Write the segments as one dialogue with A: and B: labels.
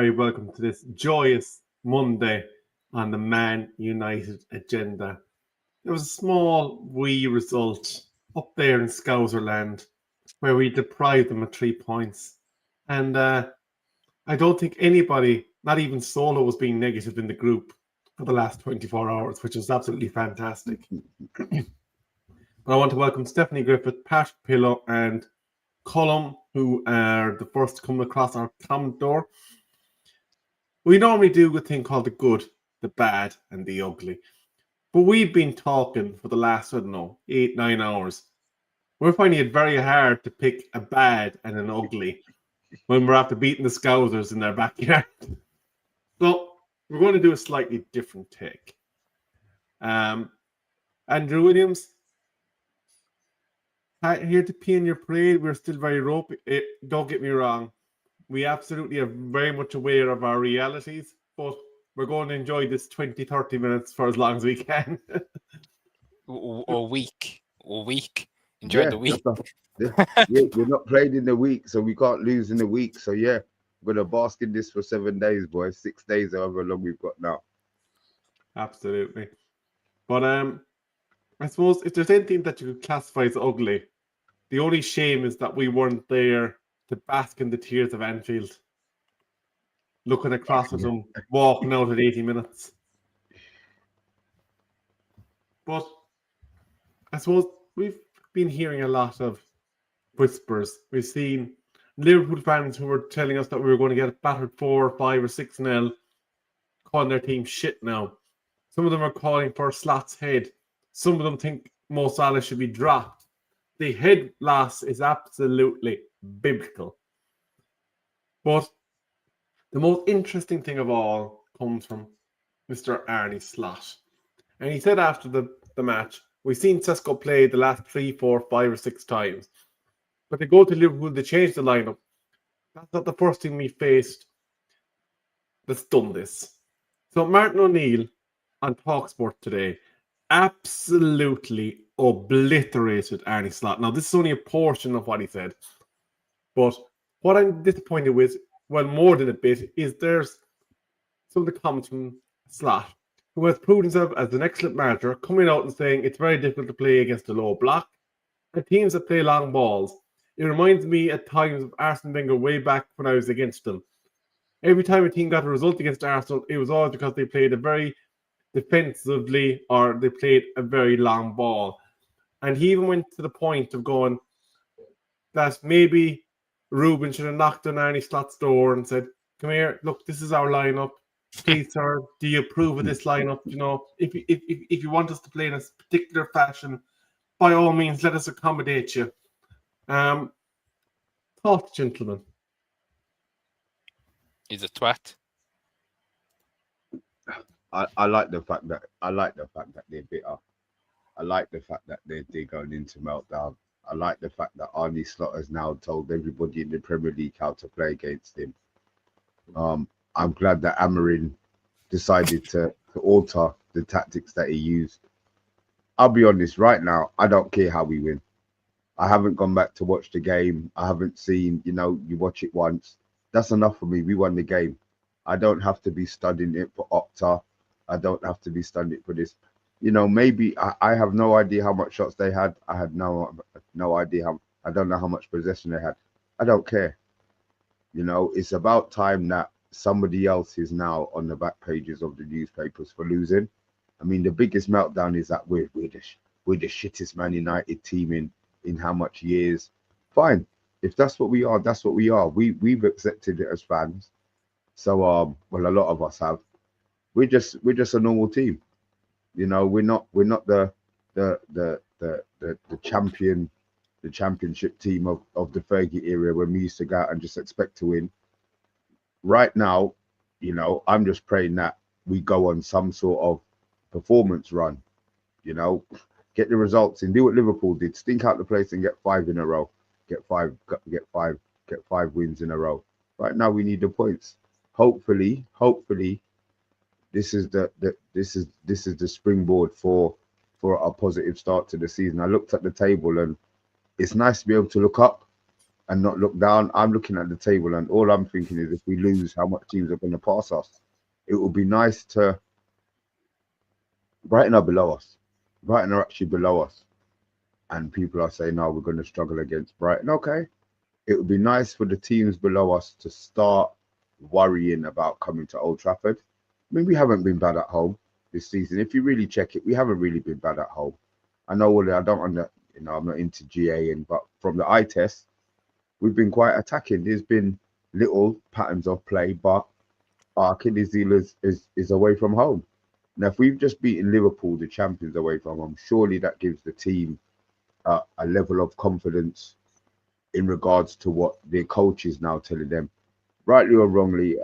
A: very welcome to this joyous Monday on the Man United agenda. There was a small wee result up there in Scouserland where we deprived them of 3 points. And I don't think anybody, not even Solo, was being negative in the group for the last 24 hours, which is absolutely fantastic. But I want to welcome Stephanie Griffith, Patrick Pillow, and Colum, who are the first to come across our comment door. We normally do a thing called the good, the bad, and the ugly. But we've been talking for the last, 8-9 hours. We're finding it very hard to pick a bad and an ugly when we're after beating the Scousers in their backyard. So we're going to do a slightly different take. Andrew Williams, here to pee in your parade. We're still very ropey. Don't get me wrong. We absolutely are very much aware of our realities, but we're going to enjoy this 20-30 minutes for as long as we can.
B: or week. Enjoy the week.
C: We're not playing in the week, so we can't lose in the week. So yeah, we're going to bask in this for 7 days, boys. 6 days, however long we've got now.
A: Absolutely. But I suppose if there's anything that you could classify as ugly, the only shame is that we weren't there to bask in the tears of Anfield, looking across at them, walking out at 80 minutes. But I suppose we've been hearing a lot of whispers. We've seen Liverpool fans who were telling us that we were going to get battered 4 or 5 or 6-0, calling their team shit now. Some of them are calling for Slot's head. Some of them think Mo Salah should be dropped. The head loss is absolutely biblical. But the most interesting thing of all comes from Mr. Arne Slot. And he said after the match, we've seen Sesko play the last 3, 4, 5 or 6 times. But they go to Liverpool, they change the lineup. That's not the first thing we faced that's done this. So Martin O'Neill on TalkSport today absolutely obliterated Arne Slot. Now, this is only a portion of what he said. But what I'm disappointed with, well, more than a bit, is there's some of the comments from Slot, who has proved himself as an excellent manager, coming out and saying it's very difficult to play against a low block and teams that play long balls. It reminds me at times of Arsene Wenger way back when I was against them. Every time a team got a result against Arsenal, it was always because they played a very defensively or they played a very long ball. And he even went to the point of going that maybe Ruben should have knocked on Arne Slot's door and said, come here, look, this is our lineup. Please, sir, do you approve of this lineup? You know, if you want us to play in a particular fashion, by all means, let us accommodate you. Thoughts, gentlemen?
B: He's a twat.
C: I like the fact that they're bitter. I like the fact that they're going into meltdown. I like the fact that Arne Slot has now told everybody in the Premier League how to play against him. I'm glad that Amorim decided to alter the tactics that he used. I'll be honest, right now, I don't care how we win. I haven't gone back to watch the game. I haven't seen, you watch it once. That's enough for me. We won the game. I don't have to be studying it for Opta. I don't have to be studying it for this. Maybe I have no idea how much shots they had. I had no idea I don't know how much possession they had. I don't care. It's about time that somebody else is now on the back pages of the newspapers for losing. I mean, the biggest meltdown is that we're the shittest Man United team in how much years. Fine. If that's what we are, that's what we are. We've accepted it as fans. So well, a lot of us have. We're just a normal team. We're not the championship team of the Fergie era when we used to go out and just expect to win. Right now, I'm just praying that we go on some sort of performance run, get the results and do what Liverpool did, stink out the place and get 5 in a row, get five wins in a row. Right now we need the points. Hopefully this is the springboard for a positive start to the season. I looked at the table and it's nice to be able to look up, and not look down. I'm looking at the table, and all I'm thinking is, if we lose, how much teams are going to pass us? It would be nice to. Brighton are below us. Brighton are actually below us, and people are saying, "No, we're going to struggle against Brighton." Okay, it would be nice for the teams below us to start worrying about coming to Old Trafford. I mean, we haven't been bad at home this season. If you really check it, we haven't really been bad at home. I know I don't under, I'm not into GA, but from the eye test, we've been quite attacking. There's been little patterns of play, but our Achilles heel is away from home. Now, if we've just beaten Liverpool, the champions, away from home, surely that gives the team a level of confidence in regards to what their coach is now telling them, rightly or wrongly.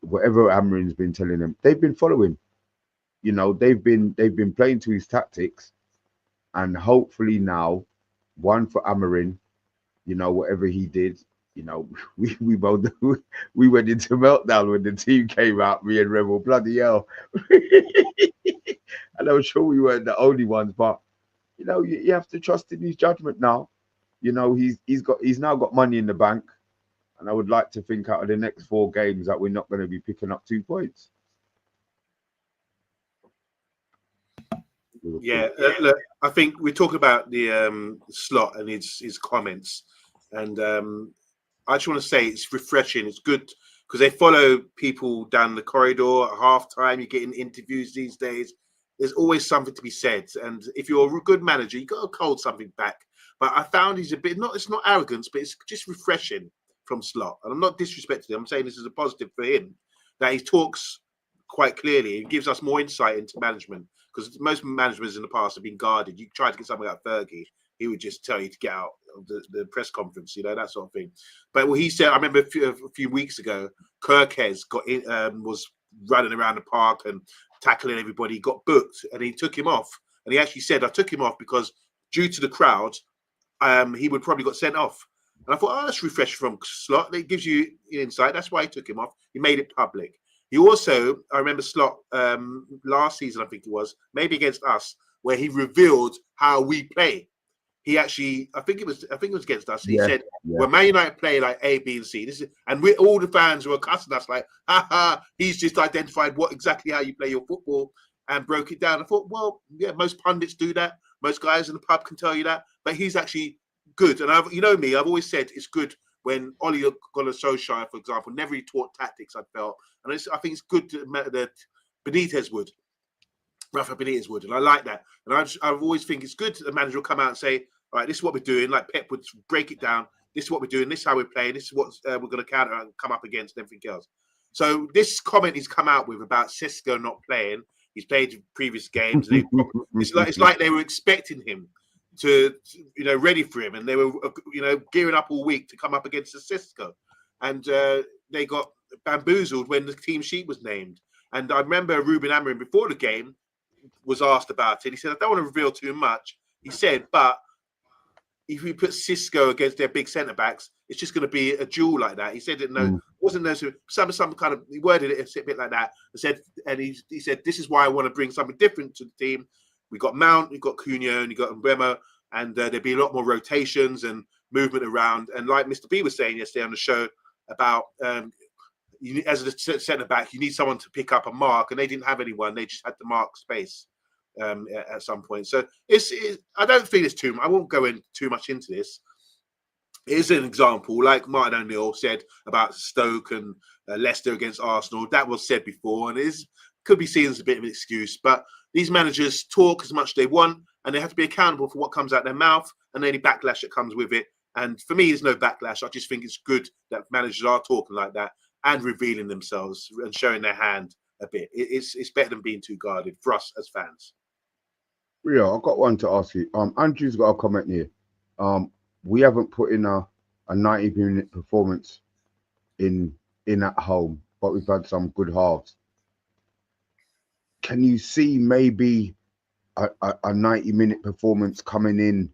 C: Whatever Amarin's been telling them, they've been following. They've been playing to his tactics, and hopefully now, one for Amarin, whatever he did, we both we went into meltdown when the team came out. Me and Rebel, bloody hell, and I'm sure we weren't the only ones, but you have to trust in his judgment now. He's now got money in the bank, and I would like to think out of the next 4 games that we're not going to be picking up 2 points.
D: Yeah, look, I think we're talking about the Slot and his comments, and I just want to say it's refreshing. It's good because they follow people down the corridor at halftime. You're getting interviews these days. There's always something to be said, and if you're a good manager, you got to hold something back. But I found he's a bit it's not arrogance, but it's just refreshing from Slot. And I'm not disrespecting him. I'm saying this is a positive for him, that he talks quite clearly and gives us more insight into management. Because most managers in the past have been guarded. You try to get something like Fergie, he would just tell you to get out of the press conference, that sort of thing. But what he said, I remember a few weeks ago, Kirkes was running around the park and tackling everybody. He got booked, and he took him off. And he actually said, "I took him off because due to the crowd, he would probably got sent off." And I thought, that's refreshing from Slot. It gives you insight. That's why he took him off. He made it public. He also, I remember Slot last season, I think it was, maybe against us, where he revealed how we play. He actually, I think it was against us. He said, when Man United play like A, B, and C, and we all the fans were cussing us like, he's just identified exactly how you play your football and broke it down. I thought, well, yeah, most pundits do that. Most guys in the pub can tell you that, but he's actually good. And I've always said it's good when Ole Gunnar Solskjaer, for example, never really taught tactics, I felt. And I think it's good that Benitez would. Rafa Benitez would. And I like that. And I've always think it's good that the manager will come out and say, all right, this is what we're doing. Like Pep would break it down. This is what we're doing. This is how we're playing. This is what we're going to counter and come up against and everything else. So this comment he's come out with about Cisco not playing, he's played previous games. And it's like they were expecting him to ready for him, and they were gearing up all week to come up against the Cisco, and they got bamboozled when the team sheet was named. And I remember Ruben Amorim before the game was asked about it. He said, "I don't want to reveal too much." He said, "But if we put Cisco against their big centre backs, it's just going to be a duel like that." He said, wasn't there some kind of, he worded it a bit like that. He said, "This is why I want to bring something different to the team. We got Mount, we got Cunha, and you got Mbeumo, and there'd be a lot more rotations and movement around." And like Mr. B was saying yesterday on the show about as a centre back, you need someone to pick up a mark, and they didn't have anyone. They just had to mark space at some point. So I don't think it's too much. I won't go in too much into this. It is an example, like Martin O'Neill said about Stoke and Leicester against Arsenal. That was said before, and could be seen as a bit of an excuse. But these managers talk as much as they want, and they have to be accountable for what comes out their mouth and any backlash that comes with it. And for me, there's no backlash. I just think it's good that managers are talking like that and revealing themselves and showing their hand a bit. It's better than being too guarded for us as fans.
C: Rio, I've got one to ask you. Andrew's got a comment here. We haven't put in a 90-minute performance in at home, but we've had some good halves. Can you see maybe a 90-minute performance coming in,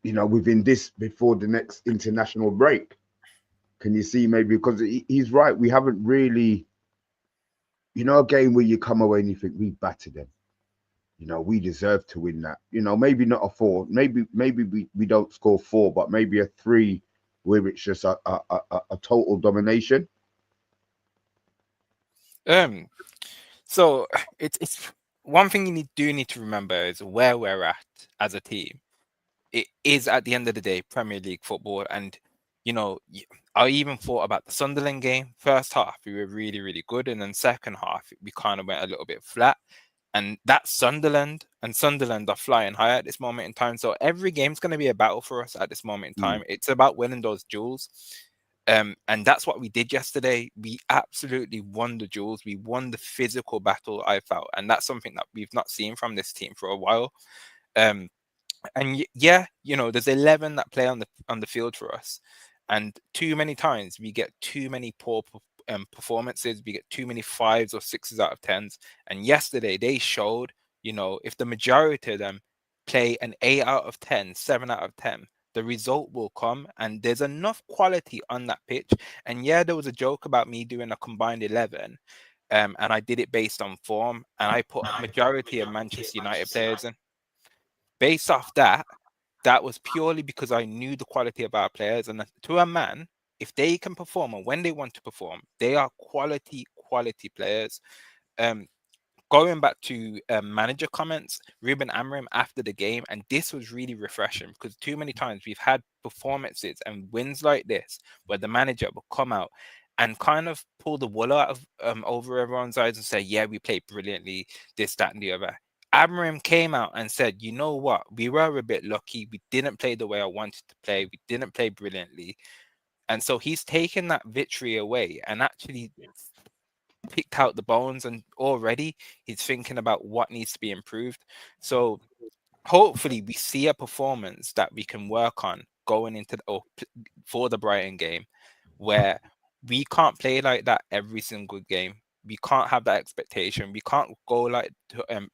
C: within this, before the next international break? Can you see maybe, because he's right, we haven't really, a game where you come away and you think we battered them. you know, we deserve to win that. You know, maybe not a 4, maybe we don't score 4, but maybe a 3 where it's just a total domination.
B: So it's one thing you do need to remember is where we're at as a team. It is at the end of the day Premier League football, and you know, I even thought about the Sunderland game. First half we were really, really good, and then second half we kind of went a little bit flat. And that's Sunderland, and Sunderland are flying high at this moment in time. So every game's going to be a battle for us at this moment in time. It's about winning those duels. And that's what we did yesterday. We absolutely won the duels. We won the physical battle, I felt. And that's something that we've not seen from this team for a while. And yeah, you know, there's 11 that play on the field for us. And too many times we get too many poor performances. We get too many 5s or 6s out of 10s. And yesterday they showed, you know, if the majority of them play an 8 out of 10, 7 out of 10, the result will come. And there's enough quality on that pitch. And yeah, there was a joke about me doing a combined 11. And I did it based on form. And I put majority of Manchester United players in. Based off that, that was purely because I knew the quality of our players. And to a man, if they can perform and when they want to perform, they are quality players. Going back to manager comments, Ruben Amorim after the game, and this was really refreshing because too many times we've had performances and wins like this where the manager will come out and kind of pull the wool out of over everyone's eyes and say, yeah, we played brilliantly, this, that, and the other. Amorim came out and said, you know what, we were a bit lucky. We didn't play the way I wanted to play. We didn't play brilliantly. And so he's taken that victory away and actually picked out the bones, and already he's thinking about what needs to be improved. So hopefully we see a performance that we can work on going into for the Brighton game, where we can't play like that every single game. We can't have that expectation. We can't go like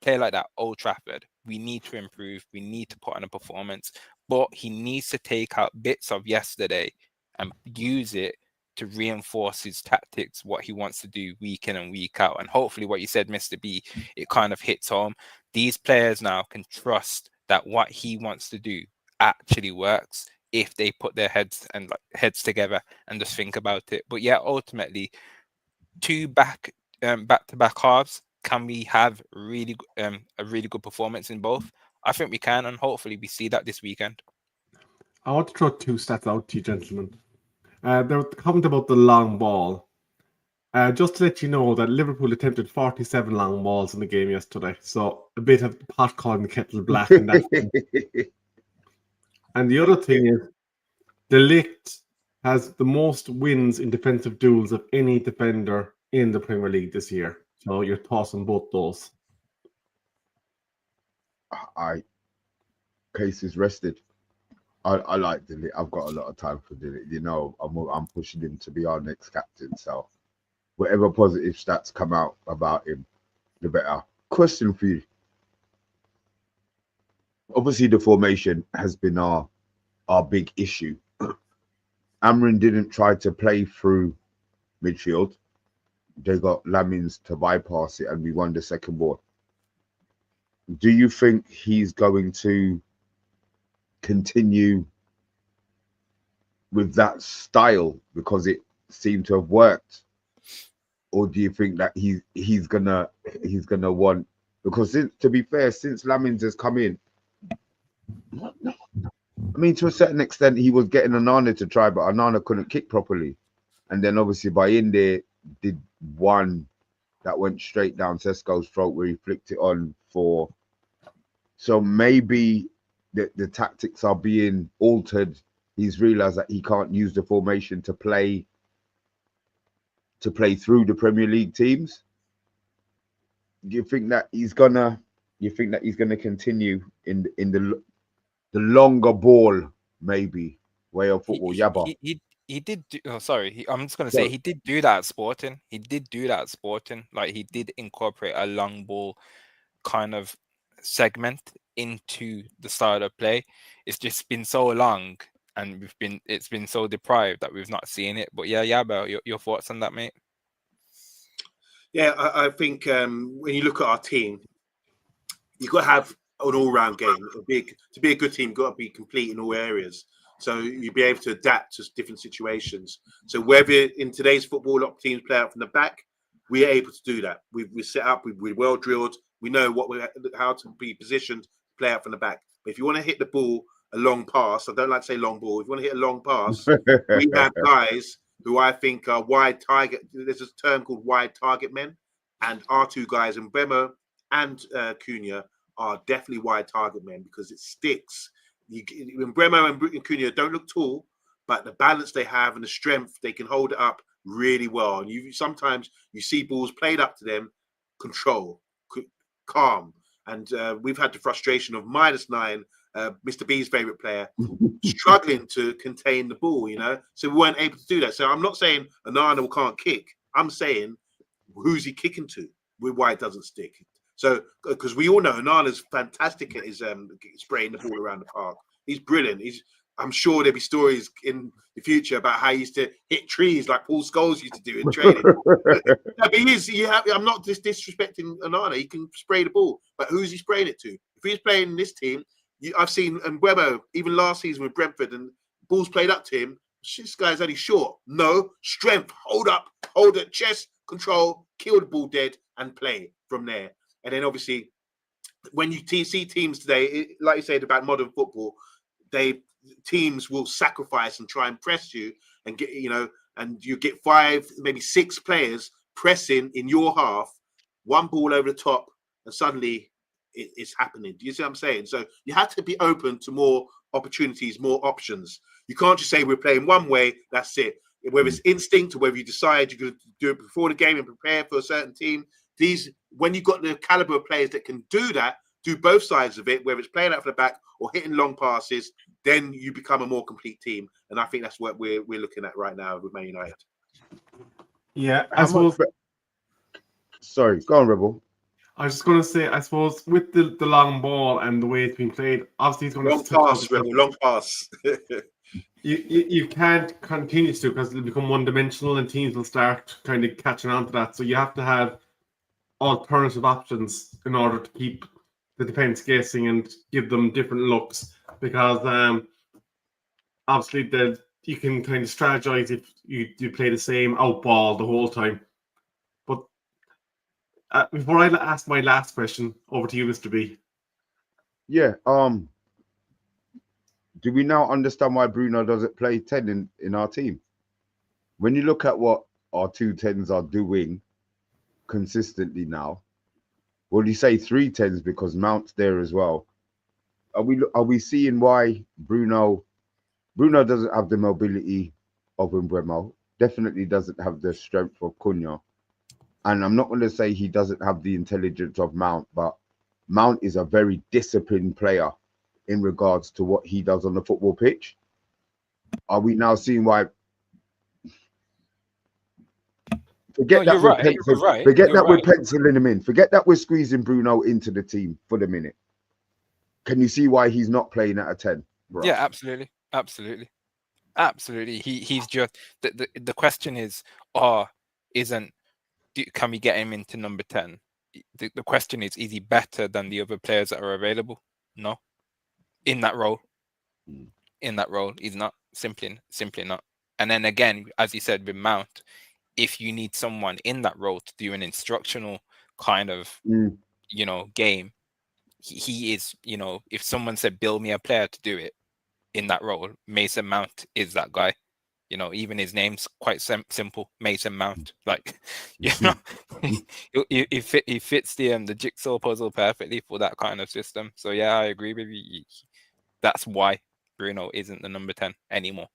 B: play like that Old Trafford. We need to improve. We need to put on a performance. But he needs to take out bits of yesterday and use it to reinforce his tactics, what he wants to do week in and week out. And hopefully what you said, Mr. B, it kind of hits home. These players now can trust that what he wants to do actually works if they put their heads together and just think about it. But yeah, ultimately, 2 back-to-back halves. Can we have a really good performance in both? I think we can, and hopefully we see that this weekend.
A: I want to throw 2 stats out to you, gentlemen. There was a comment about the long ball. Just to let you know that Liverpool attempted 47 long balls in the game yesterday. So a bit of pot calling the kettle black in that. And the other thing is, De Ligt has the most wins in defensive duels of any defender in the Premier League this year. So your thoughts on both those?
C: Case is rested. I like De Ligt. I've got a lot of time for De Ligt. You know, I'm pushing him to be our next captain. So whatever positive stats come out about him, the better. Question for you. Obviously, the formation has been our big issue. Amorim didn't try to play through midfield. They got Lamins to bypass it, and we won the second ball. Do you think he's going to continue with that style because it seemed to have worked, or do you think that he's gonna want, because to be fair, since Lamins has come in, I mean, to a certain extent, he was getting Onana to try, but Onana couldn't kick properly. And then obviously by in there, did one that went straight down Sesko's throat where he flicked it on for. So maybe the tactics are being altered. He's realized that he can't use the formation to play through the Premier League teams. Do you think that he's gonna continue in the longer ball, maybe, way of football?
B: He did do, I'm just going to say he did do that at Sporting. Like, he did incorporate a long ball kind of segment into the style of play. It's just been so long and it's been so deprived that we've not seen it. But yeah, Yabo, your thoughts on that, mate?
D: Yeah, I think when you look at our team, you've got to have an all-round game. To be a good team, you've got to be complete in all areas. So you'll be able to adapt to different situations. So whether in today's football, a lot of teams play out from the back, we are able to do that. We're set up, we're well drilled. We know how to be positioned to play out from the back. But if you want to hit the ball a long pass, I don't like to say long ball. If you want to hit a long pass, we have guys who I think are wide target. There's a term called wide target men, and our two guys, Mbemo and Cunha, are definitely wide target men because it sticks. Mbemo and Cunha don't look tall, but the balance they have and the strength, they can hold it up really well. And sometimes you see balls played up to them, control, calm. And we've had the frustration of -9, Mr. B's favorite player, struggling to contain the ball, so we weren't able to do that. So I'm not saying Onana can't kick. I'm saying who's he kicking to with why it doesn't stick. So because we all know Onana's fantastic at his spraying the ball around the park. He's brilliant. I'm sure there'll be stories in the future about how he used to hit trees like Paul Scholes used to do in training. But he is. I'm not just disrespecting Onana. He can spray the ball, but who's he spraying it to? If he's playing in this team, I've seen Mbemo even last season with Brentford, and balls played up to him. This guy's only short. No strength. Hold up, hold it, chest control, kill the ball dead, and play from there. And then obviously, when you see teams today, like you said about modern football, teams will sacrifice and try and press you and get, and you get 5, maybe 6 players pressing in your half, one ball over the top, and suddenly it's happening. Do you see what I'm saying? So you have to be open to more opportunities, more options. You can't just say we're playing one way, that's it. Whether it's instinct or whether you decide you're going to do it before the game and prepare for a certain team, when you've got the caliber of players that can do that, do both sides of it, whether it's playing out for the back or hitting long passes, then you become a more complete team. And I think that's what we're looking at right now with Man United.
A: Yeah, I suppose.
C: Sorry, go on, Rebel.
A: I was just going to say, I suppose, with the long ball and the way it's been played, obviously it's going to
D: long pass.
A: You can't continue to, because it'll become one-dimensional and teams will start kind of catching on to that. So you have to have alternative options in order to keep the defense guessing and give them different looks, because obviously you can kind of strategize if you play the same out ball the whole time. But before I ask my last question, over to you, Mr. B.
C: Yeah. Do we now understand why Bruno doesn't play 10 in our team? When you look at what our 2 10s are doing consistently now, well, you say 3 10s because Mount's there as well. Are we seeing why Bruno doesn't have the mobility of Mbeumo? Definitely doesn't have the strength of Cunha. And I'm not going to say he doesn't have the intelligence of Mount, but Mount is a very disciplined player in regards to what he does on the football pitch. Are we now seeing why? Forget that we're penciling him in. Forget that we're squeezing Bruno into the team for the minute. Can you see why he's not playing at a 10? Bro?
B: Yeah, absolutely. He's just the question is, can we get him into number 10? The question is he better than the other players that are available? No. In that role, he's not. Simply not. And then again, as you said with Mount, if you need someone in that role to do an instructional kind of game, he is, if someone said build me a player to do it in that role, Mason Mount is that guy. Even his name's quite simple, Mason Mount. Like, he fits the jigsaw puzzle perfectly for that kind of system. So yeah, I agree with you. That's why Bruno isn't the number 10 anymore.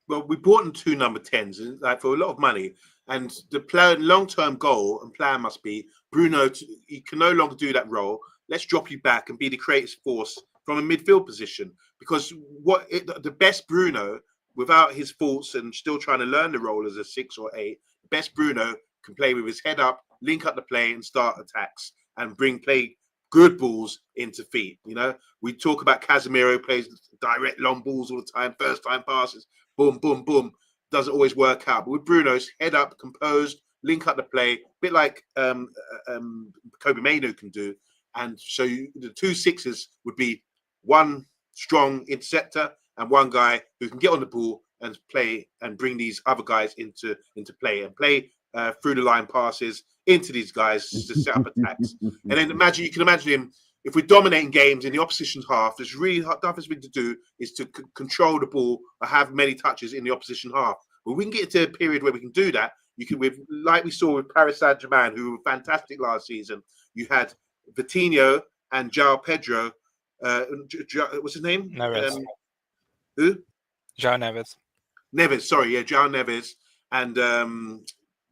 D: Well, we brought in 2 number 10s, like for a lot of money, and the long-term goal and plan must be Bruno. He can no longer do that role. Let's drop you back and be the creative force from a midfield position, because the best Bruno, without his faults and still trying to learn the role as a 6 or 8, the best Bruno can play with his head up, link up the play, and start attacks and play good balls into feet. We talk about Casemiro plays direct long balls all the time, first time passes, boom, boom, boom. Doesn't always work out. But with Bruno's head up, composed, link up the play, a bit like Kobe Mainu can do. And so the 2 6s would be one strong interceptor and one guy who can get on the ball and play and bring these other guys into play and play through the line passes into these guys to set up attacks. And then you can imagine him, if we're dominating games in the opposition's half, there's really toughest thing to do is to control the ball or have many touches in the opposition half. But we can get to a period where we can do that. You can, like we saw with Paris Saint-Germain, who were fantastic last season. You had Vitinho and João Pedro. What's his name?
B: Neves.
D: Who?
B: João Neves.
D: Neves, sorry, yeah, João Neves and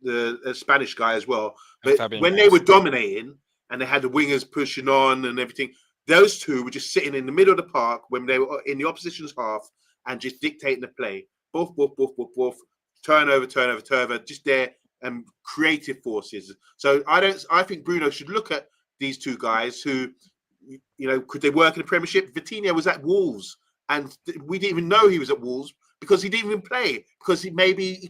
D: the Spanish guy as well. But when they were dominating and they had the wingers pushing on and everything, those two were just sitting in the middle of the park when they were in the opposition's half and just dictating the play. Boof, turnover, just there and creative forces. So I think Bruno should look at these two guys who, could they work in the Premiership? Vitinho was at Wolves and we didn't even know he was at Wolves because he didn't even play, because he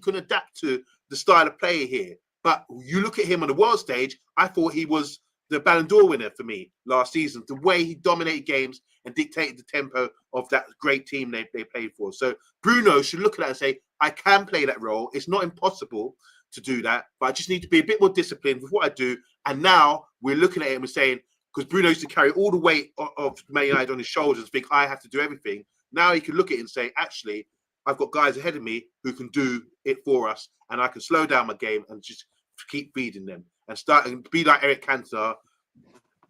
D: couldn't adapt to the style of play here. But you look at him on the world stage, I thought he was the Ballon d'Or winner for me last season, the way he dominated games and dictated the tempo of that great team they played for. So Bruno should look at that and say, I can play that role. It's not impossible to do that, but I just need to be a bit more disciplined with what I do. And now we're looking at him and saying, because Bruno used to carry all the weight of Man United on his shoulders, think I have to do everything. Now he can look at it and say, actually, I've got guys ahead of me who can do it for us, and I can slow down my game and just keep feeding them and start and be like Eric Cantona,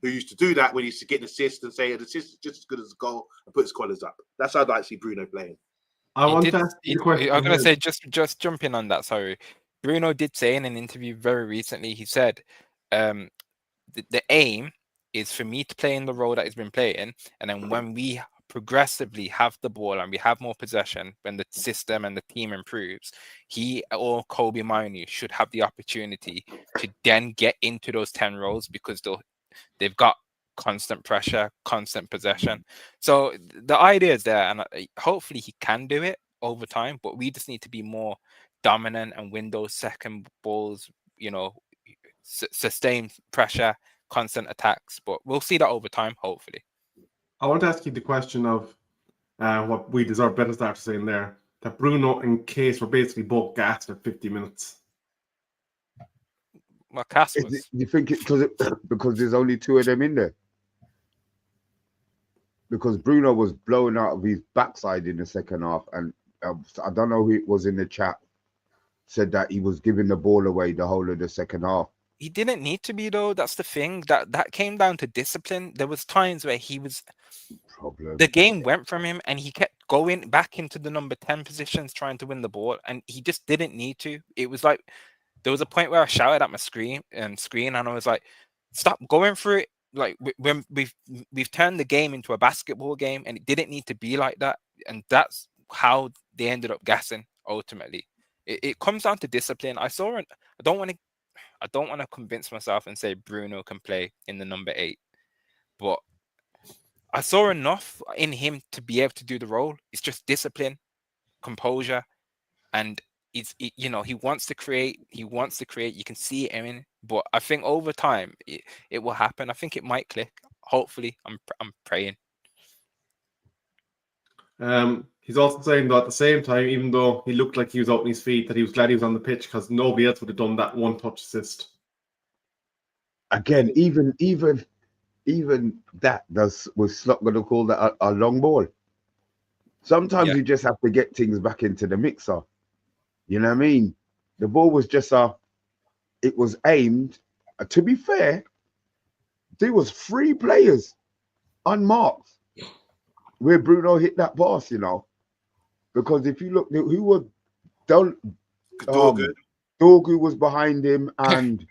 D: who used to do that when he used to get an assist and say an assist is just as good as a goal and put his collars up. That's how I'd like to see Bruno playing.
A: I want to ask you a question.
B: I'm going to say, just jumping on that, sorry. Bruno did say in an interview very recently, he said, the aim is for me to play in the role that he's been playing, and then when we progressively have the ball and we have more possession, when the system and the team improves, he or Kobe Mainoo should have the opportunity to then get into those 10 roles, because they've got constant pressure, constant possession. So the idea is there, and hopefully he can do it over time, but we just need to be more dominant and win those second balls, sustain pressure, constant attacks. But we'll see that over time, hopefully.
A: I want to ask you the question of what we deserve better start to saying there, that Bruno and Case were basically both gassed at 50 minutes.
B: Well, Cass was.
C: You think it's because there's only two of them in there? Because Bruno was blowing out of his backside in the second half, and I don't know who it was in the chat said that he was giving the ball away the whole of the second half.
B: He didn't need to be, though. That's the thing. That came down to discipline. There was times where he was. The game went from him, and he kept going back into the number 10 positions trying to win the ball, and he just didn't need to. It was like there was a point where I shouted at my screen, and I was like, "Stop going through it!" Like when we've turned the game into a basketball game, and it didn't need to be like that. And that's how they ended up gassing ultimately. It comes down to discipline. I don't want to convince myself and say Bruno can play in the number 8, but I saw enough in him to be able to do the role. It's just discipline, composure, and he wants to create. He wants to create. You can see it in him, but I think over time it will happen. I think it might click. Hopefully, I'm praying.
A: He's also saying that at the same time, even though he looked like he was out on his feet, that he was glad he was on the pitch because nobody else would have done that one-touch assist.
C: Again, even that was Slot going to call that a long ball. Sometimes you just have to get things back into the mixer. You know what I mean? The ball was just it was aimed. To be fair, there was 3 players unmarked where Bruno hit that pass, because if you look, who were Dorgu was behind him, and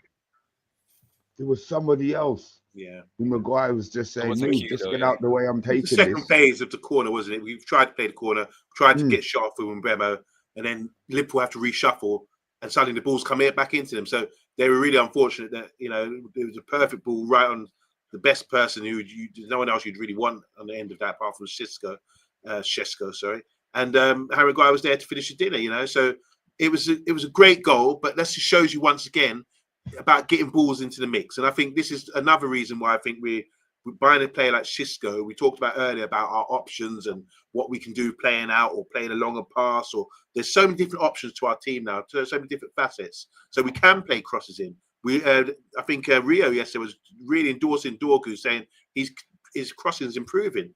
C: there was somebody else.
D: Yeah,
C: Maguire was just saying, just get out the way, I'm taking
D: the second phase of the corner, wasn't it? We've tried to play the corner, tried to get shot through Mbemo, and then Liverpool have to reshuffle, and suddenly the ball's coming back into them. So they were really unfortunate that, it was a perfect ball right on the best person who no one else you'd really want on the end of that apart from Shesko, sorry. And Harry Maguire was there to finish the dinner, So it was a great goal, but that just shows you once again about getting balls into the mix. And I think this is another reason why I think buying a player like Xisco, we talked about earlier about our options and what we can do playing out or playing a longer pass, or there's so many different options to our team now, so many different facets. So we can play crosses in. I think Rio yesterday was really endorsing Dorgu, saying his crossing is improving.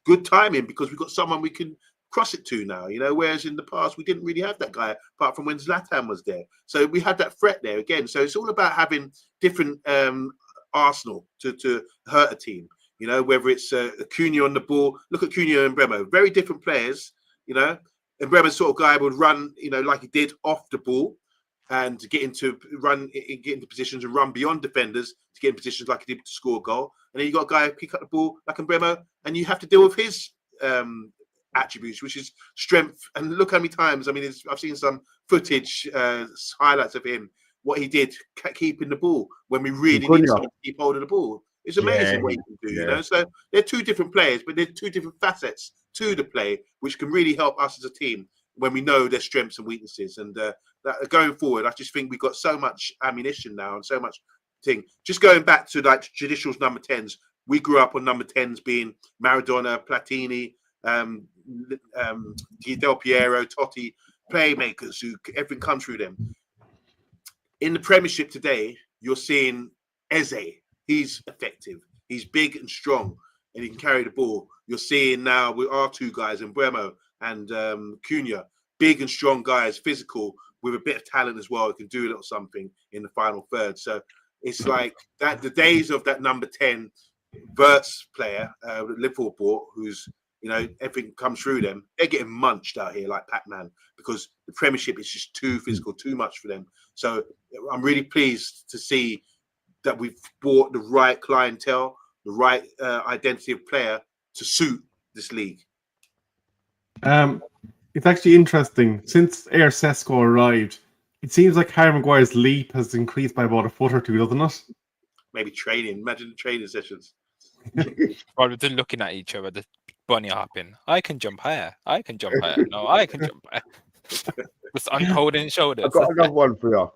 D: Good timing, because we've got someone we can cross it to now, whereas in the past we didn't really have that guy apart from when Zlatan was there. So we had that threat there again. So it's all about having different arsenal to hurt a team, whether it's Acuna on the ball. Look at Acuna and Bremo, very different players, and Bremo's sort of guy would run, like he did off the ball and get into positions and run beyond defenders to get in positions like he did to score a goal. And then you got a guy who pick up the ball like Bremo, and you have to deal with his attributes, which is strength. And look how many times, I've seen some footage, highlights of him, what he did keeping the ball when we really need someone to keep hold of the ball. It's amazing what he can do, So they're two different players, but they're two different facets to the play, which can really help us as a team when we know their strengths and weaknesses. And that going forward, I just think we've got so much ammunition now and so much thing. Just going back to like traditional number 10s, we grew up on number 10s being Maradona, Platini, Del Piero, Totti, playmakers who everything comes through them. In the Premiership today, you're seeing Eze. He's effective. He's big and strong, and he can carry the ball. You're seeing now with our two guys, and Bremo and Cunha, big and strong guys, physical, with a bit of talent as well. Who can do a little something in the final third. So it's like that. The days of that number 10 Verts player, Liverpool bought, who's everything comes through them. They're getting munched out here like Pac-Man, because the Premiership is just too physical, too much for them. So I'm really pleased to see that we've bought the right clientele, the right identity of player to suit this league.
A: It's actually interesting. Since Air Sesco arrived, it seems like Harry Maguire's leap has increased by about a foot or two, doesn't it?
D: Maybe training. Imagine the training sessions.
B: Rather than looking at each other, the bunny hopping. I can jump higher. I can jump higher. No, I can jump higher. Just holding shoulders.
C: I've got another one for you.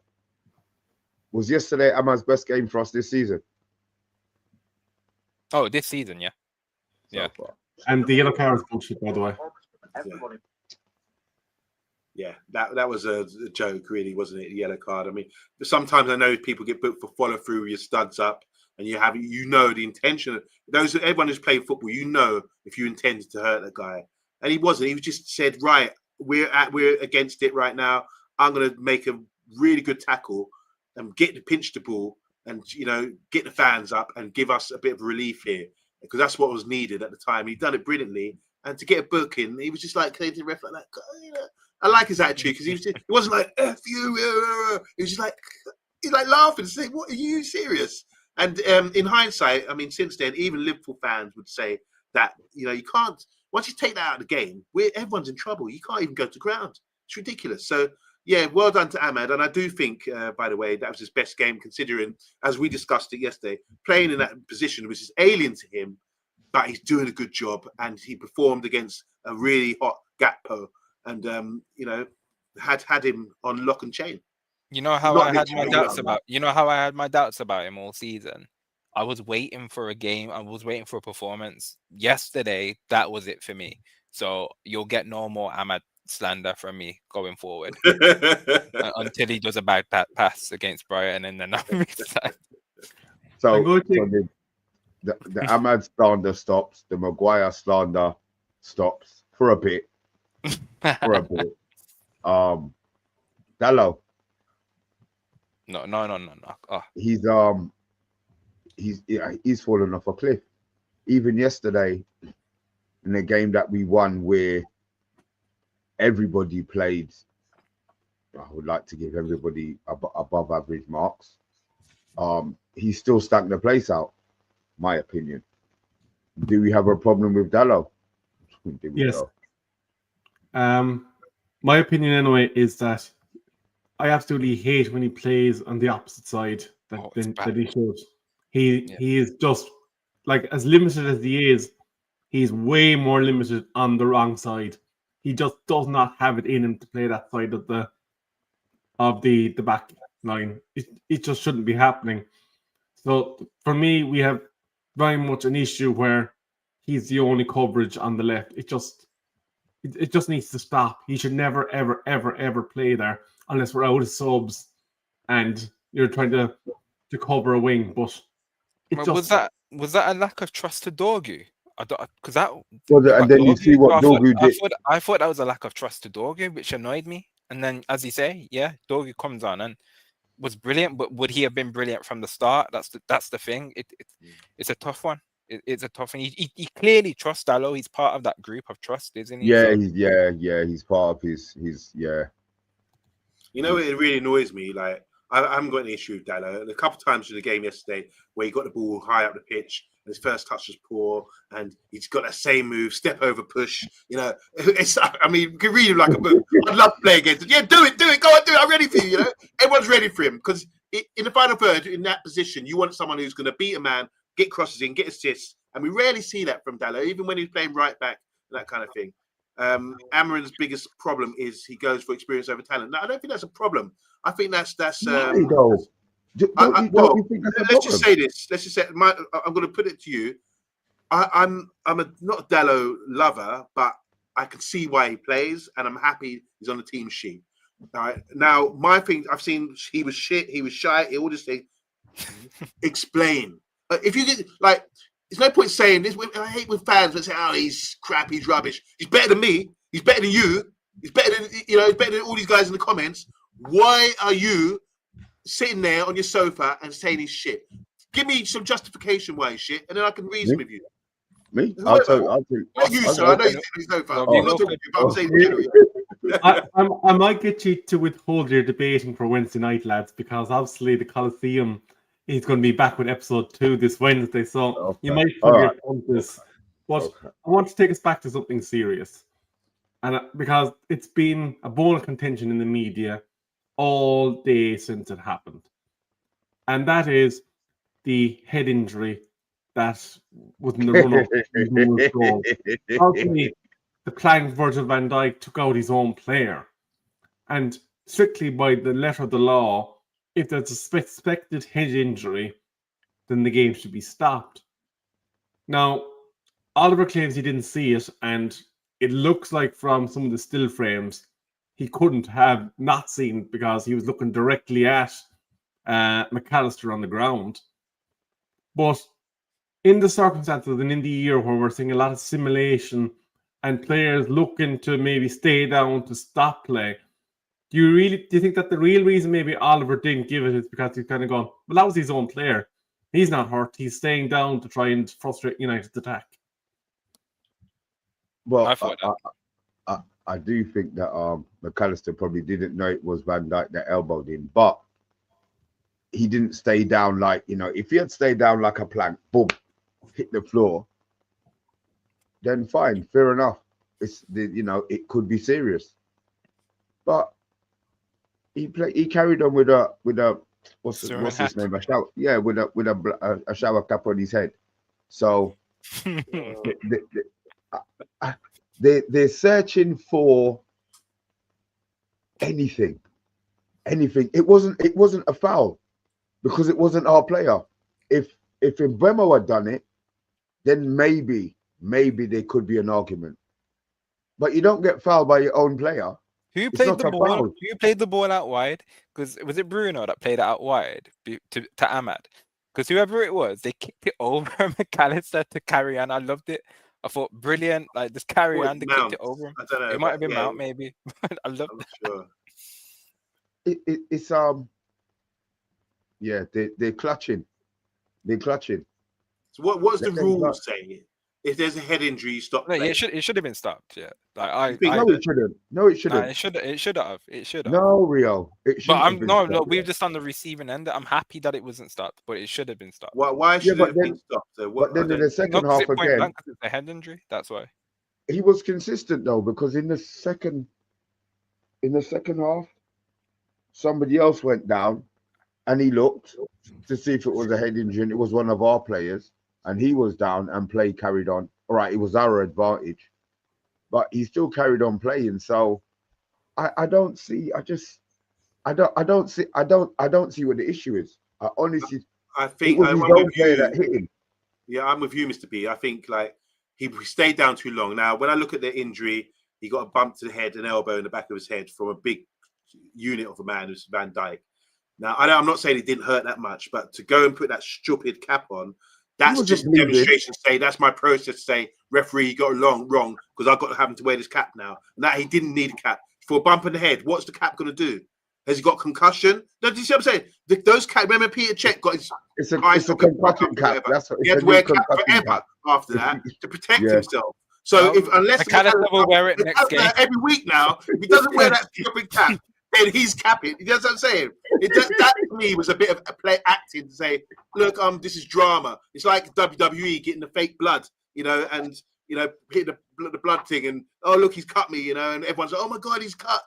C: Was yesterday Ahmad's best game for us this season?
B: Oh, this season, yeah. Yeah.
C: So far.
A: And the yellow card is bullshit, by the way.
D: Yeah, that was a joke, really, wasn't it? A yellow card. Sometimes I know people get booked for follow through with your studs up, and the intention of everyone who's played football, if you intended to hurt that guy, and he wasn't. He just said, right, we're against it right now. I'm going to make a really good tackle and pinch the ball, and get the fans up and give us a bit of relief here, because that's what was needed at the time. He'd done it brilliantly, and to get a booking, he was just like saying to the ref like that. I like his attitude, because he wasn't like F you. He was just like he's like laughing and saying, "What, are you serious?" And in hindsight, since then, even Liverpool fans would say that you can't, once you take that out of the game, everyone's in trouble. You can't even go to ground. It's ridiculous. So yeah, well done to Ahmad. And I do think, by the way, that was his best game, considering, as we discussed it yesterday, playing in that position, which is alien to him, but he's doing a good job, and he performed against a really hot Gakpo, and had him on lock and chain.
B: You know how I had my doubts about him all season? I was waiting for a game. I was waiting for a performance. Yesterday, that was it for me. So you'll get no more Ahmad slander from me going forward until he does a bad pass against Brighton, and then
C: So the Ahmad slander stops. The Maguire slander stops for a bit. Dallo.
B: No. Oh.
C: He's fallen off a cliff. Even yesterday, in a game that we won, where everybody played, I would like to give everybody above average marks. He still stacked the place out, my opinion. Do we have a problem with Dallo?
A: Yes. My opinion anyway is that I absolutely hate when he plays on the opposite side that he should. He is just like, as limited as he is, he's way more limited on the wrong side. He just does not have it in him to play that side of the back line. It just shouldn't be happening. So for me, we have very much an issue where he's the only coverage on the left. It just needs to stop. He should never, ever, ever, ever play there unless we're out of subs and you're trying to cover a wing. But it just
B: was that a lack of trust to Dorgu? Because that
C: and then you see what Dorgu did.
B: I thought that was a lack of trust to Dorgu, which annoyed me. And then, as you say, yeah, Dorgu comes on and was brilliant, but would he have been brilliant from the start? That's the thing. It's a tough one. It's a tough one. He clearly trusts Dallo. He's part of that group of trust, isn't he?
C: Yeah, he's part of his yeah.
D: You know, it really annoys me. Like, I haven't got an issue with Dallo. And a couple of times in the game yesterday where he got the ball high up the pitch and his first touch was poor and he's got that same move, step over push. You know, you can read him like a book. I'd love to play against him. Yeah, do it. Go on, do it. I'm ready for you, you know. Everyone's ready for him because in the final third, in that position, you want someone who's going to beat a man, get crosses in, get assists. And we rarely see that from Dallo, even when he's playing right back, that kind of thing. Amarin's biggest problem is he goes for experience over talent. No, I don't think that's a problem. I think that's let's just say this. Let's just say I'm going to put it to you. I'm not a Dallo lover, but I can see why he plays, and I'm happy he's on the team sheet. All right. Now, my thing, I've seen he was shit, he was shy, all this thing. Explain. If you get like, there's no point saying this. I hate when fans would say, "Oh, he's crap, he's rubbish." He's better than me. He's better than you. He's better than He's better than all these guys in the comments. Why are you sitting there on your sofa and saying he's shit? Give me some justification why he's shit, and then I can reason with you.
C: Me? I'll tell you.
D: Not you, sir. I know you're sitting on your sofa. I'm not talking to you, but I'm saying generally.
A: I might get you to withhold your debating for Wednesday night, lads, because obviously the Coliseum is going to be back with episode 2 this Wednesday, so you might forget this. But I want to take us back to something serious, and because it's been a bone of contention in the media all day since it happened, and that is the head injury that was in the run-up. Ultimately, the playing Virgil van Dijk took out his own player, and strictly by the letter of the law, if there's a suspected head injury, then the game should be stopped. Now, Oliver claims he didn't see it, and it looks like from some of the still frames, he couldn't have not seen it because he was looking directly at McAllister on the ground. But in the circumstances and in the year where we're seeing a lot of simulation and players looking to maybe stay down to stop play, do you think that the real reason maybe Oliver didn't give it is because he's kind of gone, well, that was his own player. He's not hurt. He's staying down to try and frustrate United's attack.
C: Well, I do think that McAllister probably didn't know it was Van Dijk that elbowed him, but he didn't stay down like, if he had stayed down like a plank, boom, hit the floor, then fine, fair enough. It could be serious. But he carried on with a what's his name? A shower, with a shower cap on his head. So they're searching for anything. It wasn't a foul because it wasn't our player. If Mbeumo had done it, then maybe there could be an argument. But you don't get fouled by your own player.
B: Who played the ball? Who played the ball out wide? Because was it Bruno that played it out wide to Ahmad? Because whoever it was, they kicked it over McAllister to carry on. I loved it. I thought brilliant. Like just carry on. They kicked it over him.
D: I don't know.
B: It might have been Mount, maybe. I love that.
D: Sure.
C: It's they're clutching. They're clutching.
D: So what's the rules saying? If there's a head injury, you stop.
B: No, it should have been stopped. Yeah,
C: it shouldn't. No, it shouldn't.
B: It should have.
C: No, Rio.
B: No. We're just on the receiving end. I'm happy that it wasn't stopped, but it should have been stopped.
D: Why should it have been stopped?
C: But then in the second half again,
B: because it's a head injury. That's why.
C: He was consistent though, because in the second half, somebody else went down, and he looked to see if it was a head injury, and it was one of our players. And he was down and play carried on. All right, it was our advantage, but he still carried on playing. So I don't see what the issue is. I honestly,
D: I think
C: it was his own player that hit him.
D: Yeah, I'm with you, Mr. B. I think like he stayed down too long. Now, when I look at the injury, he got a bump to the head, an elbow in the back of his head from a big unit of a man who's Van Dijk. Now, I'm not saying it didn't hurt that much, but to go and put that stupid cap on, that's just a demonstration to say, that's my process to say, referee, you got it wrong, because I've got to have him to wear this cap now. And that he didn't need a cap. For a bump in the head, what's the cap going to do? Has he got concussion? No, do you see what I'm saying? Those caps, remember Peter Cech got his...
C: It's a concussion cap. That's what,
D: he had to wear a cap forever after that to protect himself. So unless
B: will wear it next game
D: every week now, if he doesn't wear that stupid cap, then he's capping. You know what I'm saying? That to me was a bit of a play acting to say, look, this is drama. It's like WWE getting the fake blood, and hitting the blood thing, and oh look, he's cut me, and everyone's like, oh my god, he's cut.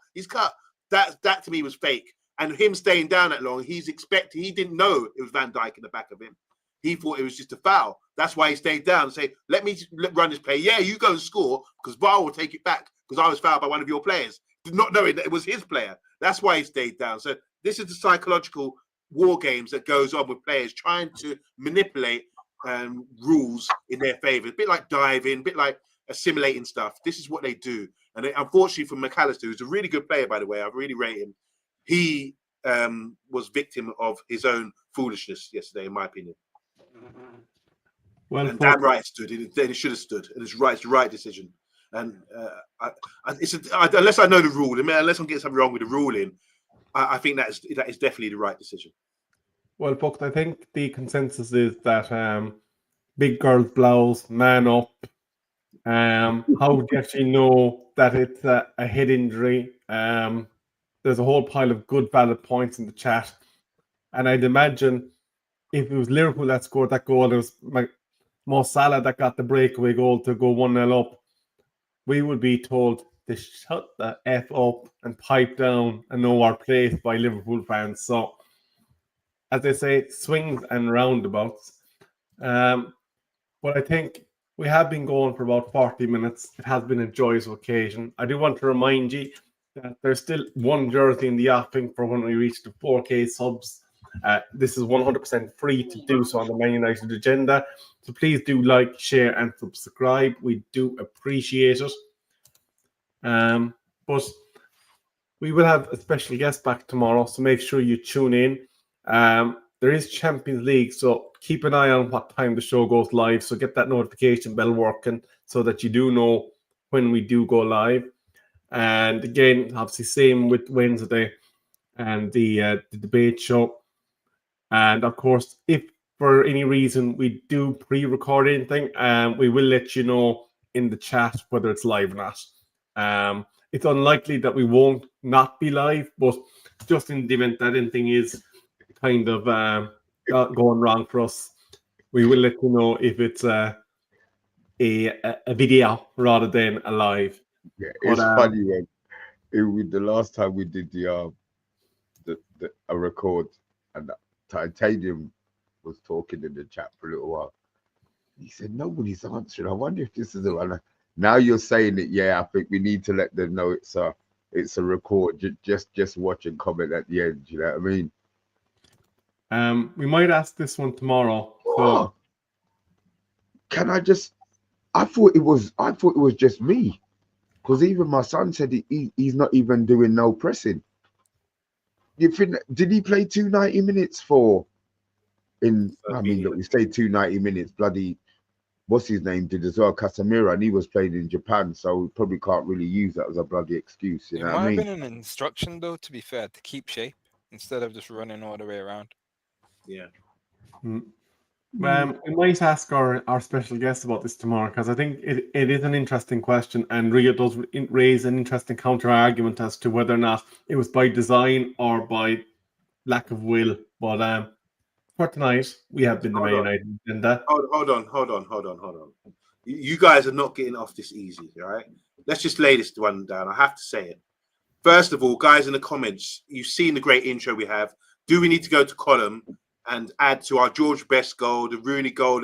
D: That to me was fake. And him staying down that long, he didn't know it was Van Dijk in the back of him. He thought it was just a foul. That's why he stayed down and say, let me run this play. Yeah, you go and score because VAR will take it back because I was fouled by one of your players, not knowing that it was his player. That's why he stayed down. So this is the psychological war games that goes on with players trying to manipulate rules in their favor. A bit like diving, a bit like assimilating stuff. This is what they do. And unfortunately for McAllister, who's a really good player, by the way, I really rate him, he was victim of his own foolishness yesterday, in my opinion.
A: Well,
D: and damn right it stood. Then it should have stood. And it's the right decision. And unless I know the rule, unless I'm getting something wrong with the ruling, I think that is definitely the right decision.
A: Well, Buck, I think the consensus is that big girls blouse, man up. How would you actually know that it's a head injury? There's a whole pile of good, valid points in the chat. And I'd imagine if it was Liverpool that scored that goal, it was Mo Salah that got the breakaway goal to go 1-0 up, we would be told to shut the F up and pipe down and know our place by Liverpool fans. So, as they say, swings and roundabouts. But I think we have been going for about 40 minutes. It has been a joyous occasion. I do want to remind you that there's still one jersey in the offing for when we reach the 4K subs. This is 100% free to do so on the Man United agenda. So please do like, share, and subscribe. We do appreciate it. But we will have a special guest back tomorrow, so make sure you tune in. There is Champions League, so keep an eye on what time the show goes live. So get that notification bell working so that you do know when we do go live. And again, obviously, same with Wednesday and the debate show. And of course, if for any reason we do pre-record anything, we will let you know in the chat whether it's live or not. It's unlikely that we won't not be live, but just in the event that anything is kind of going wrong for us, we will let you know if it's a video rather than a live.
C: Yeah, it's funny when the last time we did a record and Titanium was talking in the chat for a little while. He said nobody's answering. I wonder if this is the one. Now you're saying it. Yeah, I think we need to let them know it's a record. Just watch and comment at the end. You know what I mean?
A: We might ask this one tomorrow.
C: So. Can I just? I thought it was just me, because even my son said he's not even doing no pressing. You think? Did he play 290 minutes for? I mean, look, we stayed 290 minutes. Bloody, what's his name did as well, Casemiro, and he was playing in Japan, so we probably can't really use that as a bloody excuse. You know what I mean?
B: It might have been an instruction, though, to be fair, to keep shape instead of just running all the way around.
D: Yeah.
A: We might ask our special guest about this tomorrow, because I think it is an interesting question, and Ria does raise an interesting counter argument as to whether or not it was by design or by lack of will. But for tonight, we have been the Man United agenda.
D: Hold on. You guys are not getting off this easy, all right? Let's just lay this one down. I have to say it. First of all, guys in the comments, you've seen the great intro we have. Do we need to go to column and add to our George Best goal, the Rooney goal?